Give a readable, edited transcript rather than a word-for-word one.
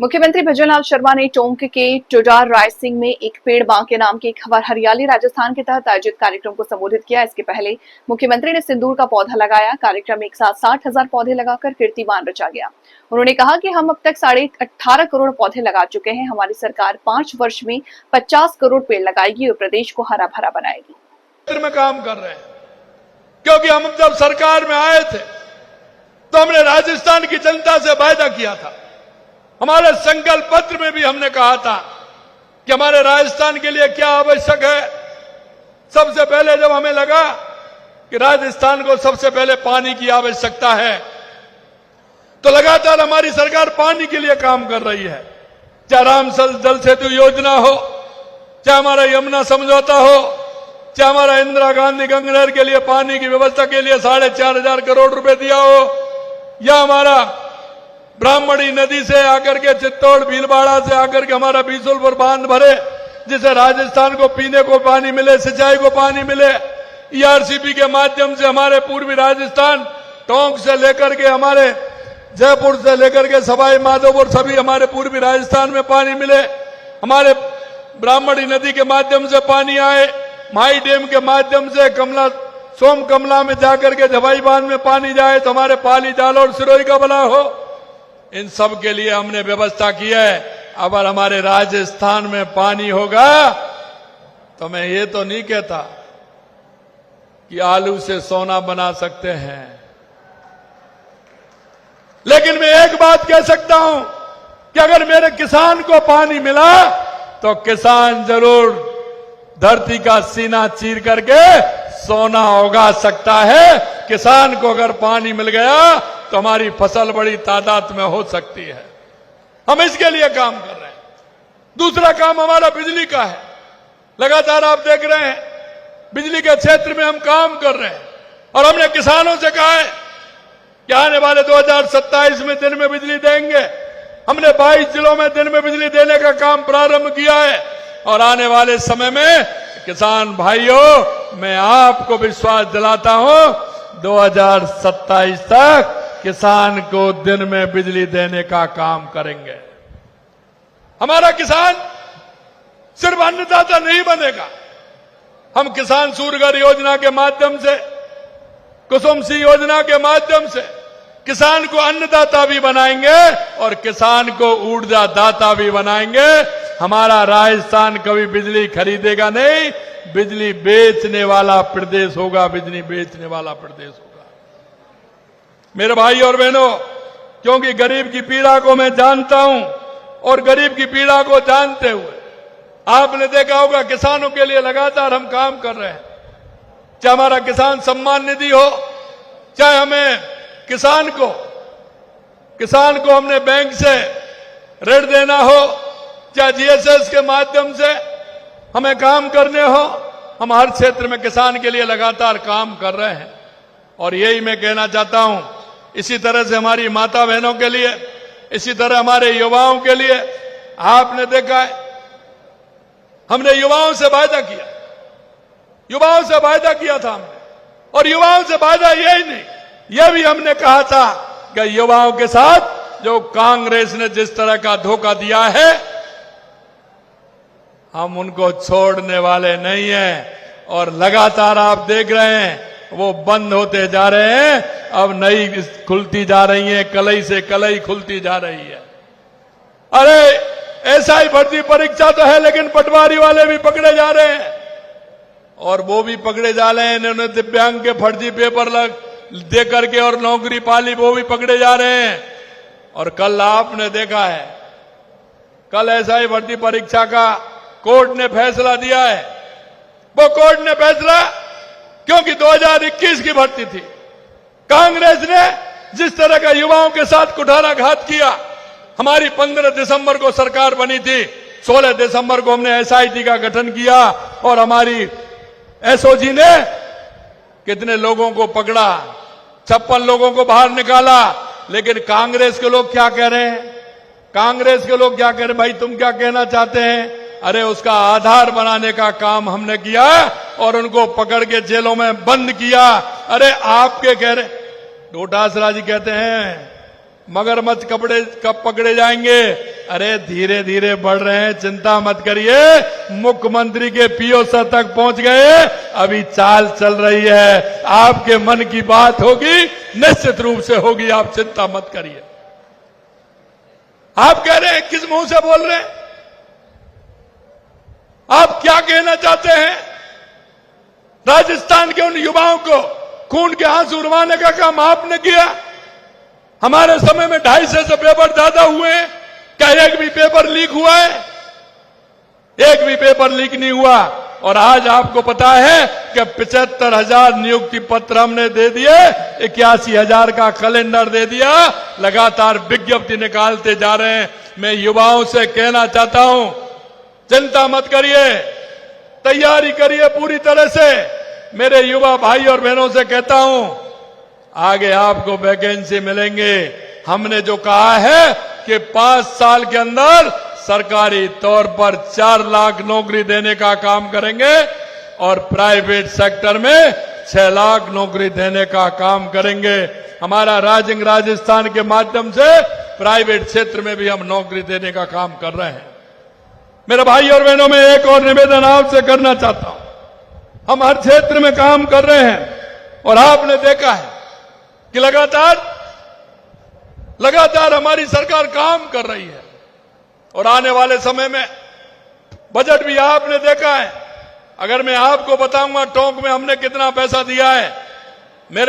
मुख्यमंत्री भजनलाल शर्मा ने टोंक के टोडार रायसिंह में एक पेड़ बांके नाम के एक हरियाली राजस्थान के तहत आयोजित कार्यक्रम को संबोधित किया। इसके पहले मुख्यमंत्री ने सिंदूर का पौधा लगाया। कार्यक्रम में एक साथ 60,000 पौधे लगाकर कीर्तिमान रचा गया। उन्होंने कहा कि हम अब तक 18.5 करोड़ पौधे लगा चुके हैं। हमारी सरकार 5 वर्ष में 50 करोड़ पेड़ लगाएगी और प्रदेश को हरा भरा बनाएगी। में काम कर रहे हैं क्योंकि हम जब सरकार में आए थे तो हमने राजस्थान की जनता से वायदा किया था। हमारे संकल्प पत्र में भी हमने कहा था कि हमारे राजस्थान के लिए क्या आवश्यक है। सबसे पहले जब हमें लगा कि राजस्थान को सबसे पहले पानी की आवश्यकता है तो लगातार हमारी सरकार पानी के लिए काम कर रही है। चाहे रामसर जल सेतु योजना हो, चाहे हमारा यमुना समझौता हो, चाहे हमारा इंदिरा गांधी गंगा नहर के लिए पानी की व्यवस्था के लिए 4,500 करोड़ रुपए दिया हो, या हमारा ब्राह्मणी नदी से आकर के चित्तौड़ भीलवाड़ा से आकर के हमारा बीसुलपुर बांध भरे जिसे राजस्थान को पीने को पानी मिले, सिंचाई को पानी मिले। ईआरसीपी के माध्यम से हमारे पूर्वी राजस्थान टोंक से लेकर के हमारे जयपुर से लेकर के सवाई माधोपुर सभी हमारे पूर्वी राजस्थान में पानी मिले। हमारे ब्राह्मणी नदी के माध्यम से पानी आए, माई डैम के माध्यम से सोम कमला में जाकर के जवाई बांध में पानी जाए तो हमारे पाली जालौर सिरोही का बना हो। इन सब के लिए हमने व्यवस्था की है। अगर हमारे राजस्थान में पानी होगा तो मैं ये तो नहीं कहता कि आलू से सोना बना सकते हैं, लेकिन मैं एक बात कह सकता हूं कि अगर मेरे किसान को पानी मिला तो किसान जरूर धरती का सीना चीर करके सोना उगा सकता है। किसान को अगर पानी मिल गया तो हमारी फसल बड़ी तादाद में हो सकती है। हम इसके लिए काम कर रहे हैं। दूसरा काम हमारा बिजली का है। लगातार आप देख रहे हैं बिजली के क्षेत्र में हम काम कर रहे हैं और हमने किसानों से कहा है कि आने वाले 2027 में दिन में बिजली देंगे। हमने 22 जिलों में दिन में बिजली देने का काम प्रारंभ किया है और आने वाले समय में किसान भाइयों, मैं आपको विश्वास दिलाता हूं 2027 तक किसान को दिन में बिजली देने का काम करेंगे। हमारा किसान सिर्फ अन्नदाता नहीं बनेगा। हम किसान सूर्यघर योजना के माध्यम से, कुसुम सिंह योजना के माध्यम से किसान को अन्नदाता भी बनाएंगे और किसान को ऊर्जा दाता भी बनाएंगे। हमारा राजस्थान कभी बिजली खरीदेगा नहीं, बिजली बेचने वाला प्रदेश होगा, बिजली बेचने वाला प्रदेश होगा। मेरे भाई और बहनों, क्योंकि गरीब की पीड़ा को मैं जानता हूं और गरीब की पीड़ा को जानते हुए आपने देखा होगा किसानों के लिए लगातार हम काम कर रहे हैं। चाहे हमारा किसान सम्मान निधि हो, चाहे हमें किसान को हमने बैंक से ऋण देना हो, चाहे जीएसएस के माध्यम से हमें काम करने हो, हम हर क्षेत्र में किसान के लिए लगातार काम कर रहे हैं। और यही मैं कहना चाहता हूं, इसी तरह से हमारी माता बहनों के लिए, इसी तरह हमारे युवाओं के लिए आपने देखा है हमने युवाओं से वायदा किया था हमने। और युवाओं से वायदा यही नहीं, यह भी हमने कहा था कि युवाओं के साथ जो कांग्रेस ने जिस तरह का धोखा दिया है हम उनको छोड़ने वाले नहीं हैं। और लगातार आप देख रहे हैं वो बंद होते जा रहे हैं, अब नई खुलती जा रही है, कलई से कलई खुलती जा रही है। अरे एसआई भर्ती परीक्षा तो है, लेकिन पटवारी वाले भी पकड़े जा रहे हैं और वो भी पकड़े जा रहे हैं। इन्होंने दिव्यांग के फर्जी पेपर दे करके और नौकरी पाली, वो भी पकड़े जा रहे हैं। और कल आपने देखा है, कल एसआई भर्ती परीक्षा का कोर्ट ने फैसला दिया है। वो कोर्ट ने फैसला, क्योंकि 2021 की भर्ती थी, कांग्रेस ने जिस तरह का युवाओं के साथ कुठाराघात किया। हमारी 15 दिसंबर को सरकार बनी थी, 16 दिसंबर को हमने एसआईटी का गठन किया और हमारी एसओजी ने कितने लोगों को पकड़ा, 56 लोगों को बाहर निकाला। लेकिन कांग्रेस के लोग क्या कह रहे हैं? कांग्रेस के लोग क्या कह रहे हैं? भाई तुम क्या कहना चाहते हैं? अरे उसका आधार बनाने का काम हमने किया और उनको पकड़ के जेलों में बंद किया। अरे आपके कह रहे, डोटासरा जी कहते हैं मगरमच्छ कब पकड़े जाएंगे? अरे धीरे धीरे बढ़ रहे हैं, चिंता मत करिए। मुख्यमंत्री के पीओ सर तक पहुंच गए, अभी चाल चल रही है। आपके मन की बात होगी, निश्चित रूप से होगी, आप चिंता मत करिए। आप कह रहे हैं किस मुंह से बोल रहे हैं? आप क्या कहना चाहते हैं? राजस्थान के उन युवाओं को खून के आंसू रुलाने का काम आपने किया। हमारे समय में 250 से पेपर ज्यादा हुए हैं, क्या एक भी पेपर लीक हुआ है? एक भी पेपर लीक नहीं हुआ। और आज आपको पता है कि 75,000 नियुक्ति पत्र हमने दे दिए, 81,000 का कैलेंडर दे दिया, लगातार विज्ञप्ति निकालते जा रहे हैं। मैं युवाओं से कहना चाहता हूं, चिंता मत करिए, तैयारी करिए पूरी तरह से। मेरे युवा भाई और बहनों से कहता हूं, आगे आपको वैकेंसी मिलेंगे। हमने जो कहा है कि 5 साल के अंदर सरकारी तौर पर 4 लाख नौकरी देने का काम करेंगे और प्राइवेट सेक्टर में 6 लाख नौकरी देने का काम करेंगे। हमारा राजिंग राजस्थान के माध्यम से प्राइवेट क्षेत्र में भी हम नौकरी देने का काम कर रहे हैं। मेरे भाई और बहनों, में एक और निवेदन आपसे करना चाहता हूं। हम हर क्षेत्र में काम कर रहे हैं और आपने देखा है कि लगातार हमारी सरकार काम कर रही है। और आने वाले समय में बजट भी आपने देखा है। अगर मैं आपको बताऊंगा टोंक में हमने कितना पैसा दिया है,